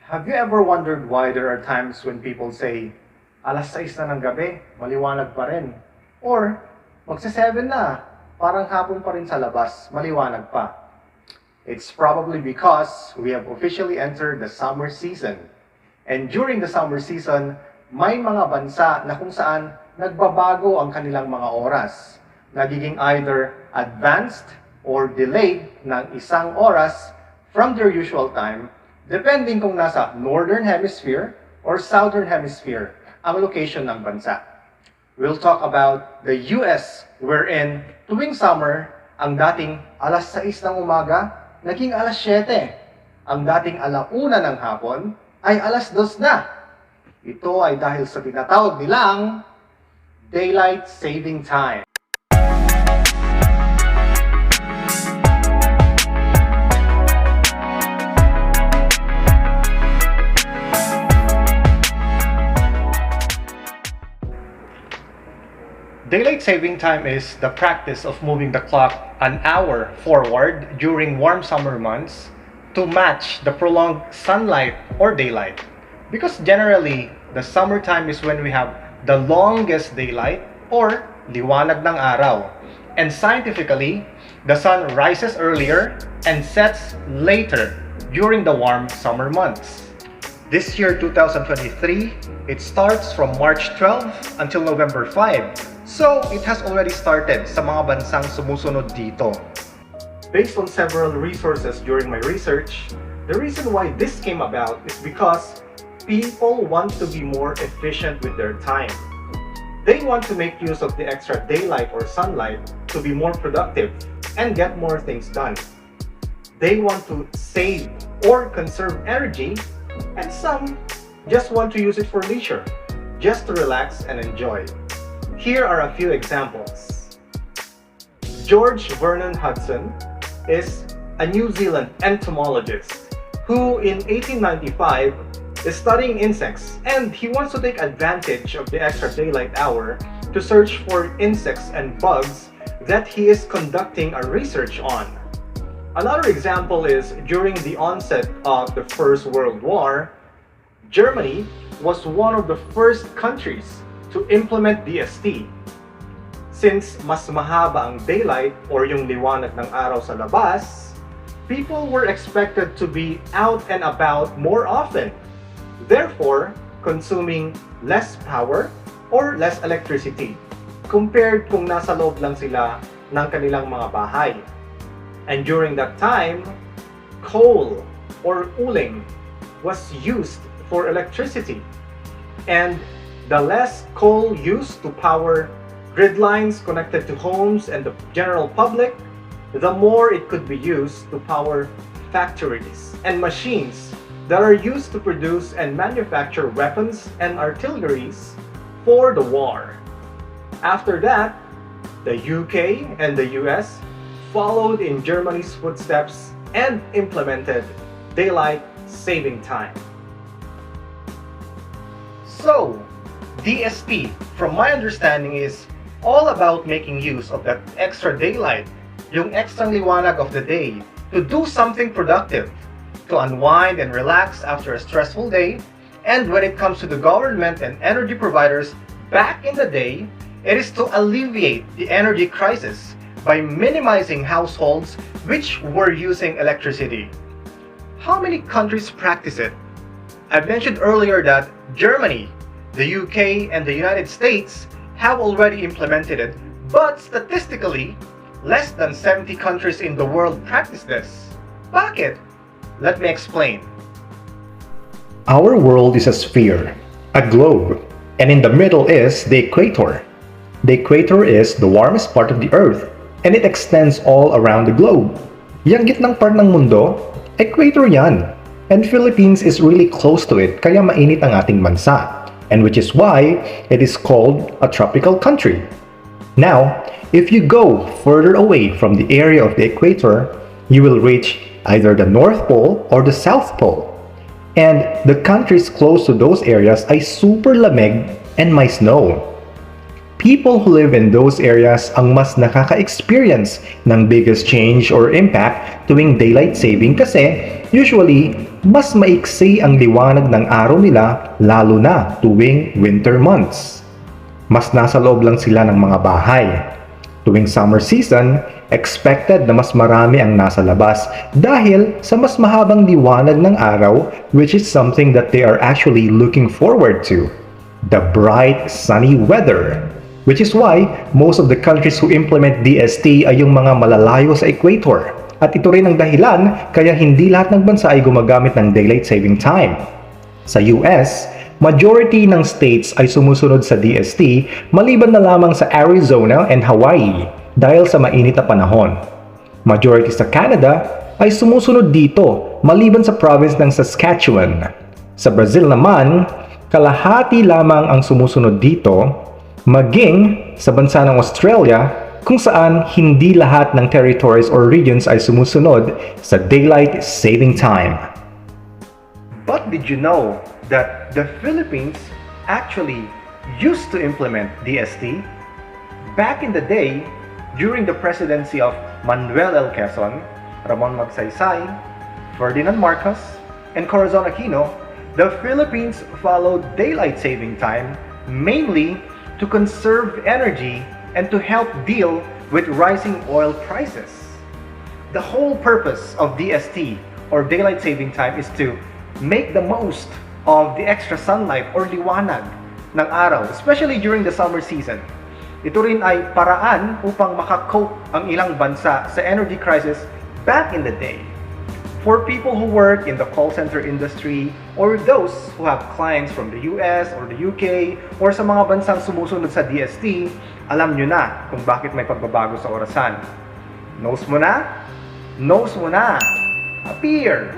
Have you ever wondered why there are times when people say, alas 6 na ng gabi, maliwanag pa rin. Or, magsa-7 na, parang hapon pa rin sa labas, maliwanag pa. It's probably because we have officially entered the summer season. And during the summer season, may mga bansa na kung saan nagbabago ang kanilang mga oras. Nagiging either advanced or delayed ng isang oras from their usual time, depending kung nasa Northern Hemisphere or Southern Hemisphere ang location ng bansa. We'll talk about the US wherein tuwing summer, ang dating alas 6 ng umaga, naging alas 7. Ang dating alauna ng hapon ay alas 2 na. Ito ay dahil sa tinatawag nilang Daylight Saving Time. Daylight saving time is the practice of moving the clock an hour forward during warm summer months to match the prolonged sunlight or daylight. Because generally, the summertime is when we have the longest daylight or liwanag ng araw. And scientifically, the sun rises earlier and sets later during the warm summer months. This year, 2023, it starts from March 12 until November 5. So, it has already started sa mga bansang sumusunod dito. Based on several resources during my research, the reason why this came about is because people want to be more efficient with their time. They want to make use of the extra daylight or sunlight to be more productive and get more things done. They want to save or conserve energy, and some just want to use it for leisure, just to relax and enjoy. Here are a few examples. George Vernon Hudson is a New Zealand entomologist who in 1895 is studying insects, and he wants to take advantage of the extra daylight hour to search for insects and bugs that he is conducting a research on. Another example is during the onset of the First World War, Germany was one of the first countries to implement DST. Since mas mahaba ang daylight or yung liwanag ng araw sa labas, people were expected to be out and about more often, therefore consuming less power or less electricity compared kung nasa loob lang sila ng kanilang mga bahay. And during that time, coal or uling was used for electricity, and the less coal used to power grid lines connected to homes and the general public, the more it could be used to power factories and machines that are used to produce and manufacture weapons and artilleries for the war. After that, the UK and the US followed in Germany's footsteps and implemented daylight saving time. So, DST, from my understanding, is all about making use of that extra daylight, yung extra liwanag of the day, to do something productive, to unwind and relax after a stressful day. And when it comes to the government and energy providers back in the day, it is to alleviate the energy crisis by minimizing households which were using electricity. How many countries practice it? I mentioned earlier that Germany, the UK, and the United States have already implemented it, but statistically, less than 70 countries in the world practice this. Bakit? Let me explain. Our world is a sphere, a globe, and in the middle is the equator. The equator is the warmest part of the earth, and it extends all around the globe. Yang gitnang part ng mundo, equator yan. And Philippines is really close to it, kaya mainit ang ating bansa. And which is why it is called a tropical country. Now, if you go further away from the area of the equator, you will reach either the North Pole or the South Pole. And the countries close to those areas ay super lamig and may snow. People who live in those areas ang mas nakaka-experience ng biggest change or impact tuwing daylight saving kasi usually mas maiksi ang liwanag ng araw nila lalo na tuwing winter months. Mas nasa loob lang sila ng mga bahay. Tuwing summer season, expected na mas marami ang nasa labas dahil sa mas mahabang liwanag ng araw, which is something that they are actually looking forward to. The bright, sunny weather. Which is why most of the countries who implement DST ay yung mga malalayo sa equator. At ito rin ang dahilan kaya hindi lahat ng bansa ay gumagamit ng daylight saving time. Sa US, majority ng states ay sumusunod sa DST maliban na lamang sa Arizona and Hawaii dahil sa mainit na panahon. Majority sa Canada ay sumusunod dito maliban sa province ng Saskatchewan. Sa Brazil naman, kalahati lamang ang sumusunod dito, maging sa bansa ng Australia kung saan hindi lahat ng territories or regions ay sumusunod sa daylight saving time. But did you know that the Philippines actually used to implement DST? Back in the day, during the presidency of Manuel L. Quezon, Ramon Magsaysay, Ferdinand Marcos, and Corazon Aquino, the Philippines followed daylight saving time mainly to conserve energy and to help deal with rising oil prices. The whole purpose of DST or daylight saving time is to make the most of the extra sunlight or liwanag ng araw, especially during the summer season. Ito rin ay paraan upang makakope ang ilang bansa sa energy crisis back in the day. For people who work in the call center industry or those who have clients from the US or the UK or sa mga bansang sumusunod sa DST, alam nyo na kung bakit may pagbabago sa orasan. Nose mo na? Nose mo na! Appear!